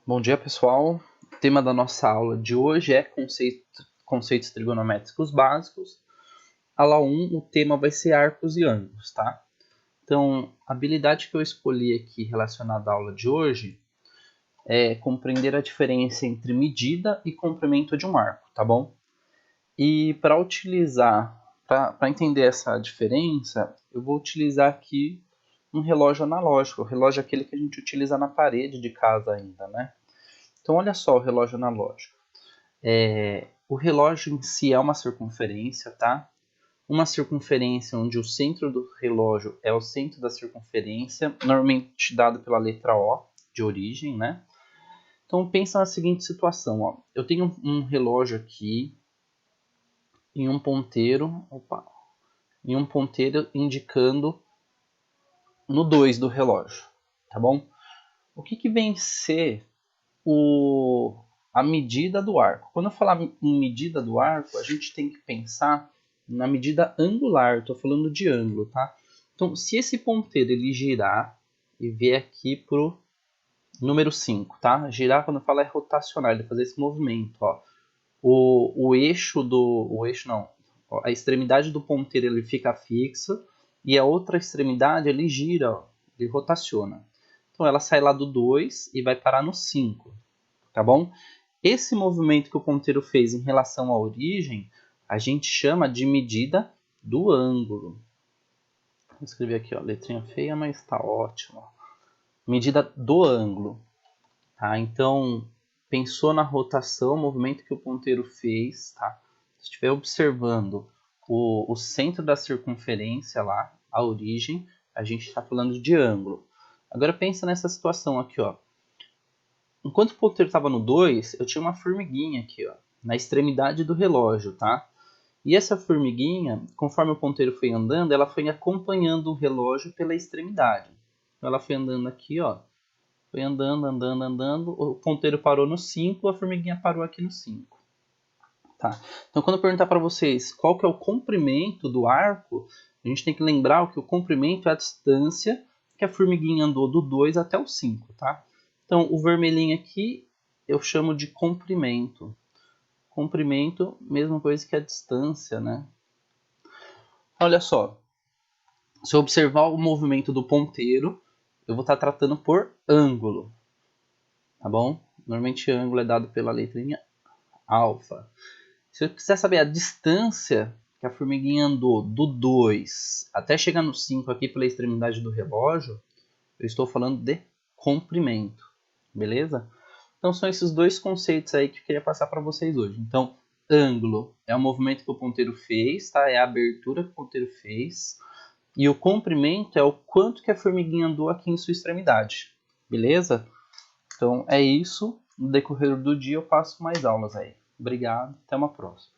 Bom dia, pessoal. O tema da nossa aula de hoje é conceitos trigonométricos básicos. Aula 1, o tema vai ser arcos e ângulos, tá? Então, a habilidade que eu escolhi aqui relacionada à aula de hoje é compreender a diferença entre medida e comprimento de um arco, tá bom? E para entender essa diferença, eu vou utilizar aqui um relógio analógico. O relógio é aquele que a gente utiliza na parede de casa ainda, né? Então, olha só o relógio analógico. O relógio em si é uma circunferência, tá? Uma circunferência onde o centro do relógio é o centro da circunferência, normalmente dado pela letra O, de origem, né? Então, pensa na seguinte situação, ó. Eu tenho um relógio aqui em um ponteiro, indicando no 2 do relógio, tá bom? O que vem ser a medida do arco? Quando eu falar em medida do arco, a gente tem que pensar na medida angular, estou falando de ângulo, tá? Então, se esse ponteiro ele girar e vier aqui pro número 5, tá? Girar, quando eu falo, é rotacionar, ele fazer esse movimento, ó. A extremidade do ponteiro ele fica fixa e a outra extremidade ele gira, ó, ele rotaciona. Então ela sai lá do 2 e vai parar no 5, tá bom? Esse movimento que o ponteiro fez em relação à origem, a gente chama de medida do ângulo. Vou escrever aqui, ó, letrinha feia, mas está ótimo. Medida do ângulo. Tá? Então, pensou na rotação, o movimento que o ponteiro fez, tá? Se estiver observando o centro da circunferência lá, a origem, a gente está falando de ângulo. Agora pensa nessa situação aqui, ó. Enquanto o ponteiro estava no 2, eu tinha uma formiguinha aqui, ó, na extremidade do relógio, tá? E essa formiguinha, conforme o ponteiro foi andando, ela foi acompanhando o relógio pela extremidade. Então ela foi andando aqui, ó. Foi andando, andando, andando. O ponteiro parou no 5, a formiguinha parou aqui no 5. Tá? Então quando eu perguntar para vocês qual que é o comprimento do arco, a gente tem que lembrar que o comprimento é a distância que a formiguinha andou do 2 até o 5, tá? Então, o vermelhinho aqui eu chamo de comprimento. Comprimento, mesma coisa que a distância, né? Olha só, se eu observar o movimento do ponteiro, eu vou estar tratando por ângulo, tá bom? Normalmente ângulo é dado pela letrinha alfa. Se eu quiser saber a distância que a formiguinha andou do 2 até chegar no 5 aqui pela extremidade do relógio, eu estou falando de comprimento, beleza? Então são esses dois conceitos aí que eu queria passar para vocês hoje. Então, ângulo é o movimento que o ponteiro fez, tá? É a abertura que o ponteiro fez. E o comprimento é o quanto que a formiguinha andou aqui em sua extremidade, beleza? Então é isso. No decorrer do dia eu passo mais aulas aí. Obrigado, até uma próxima.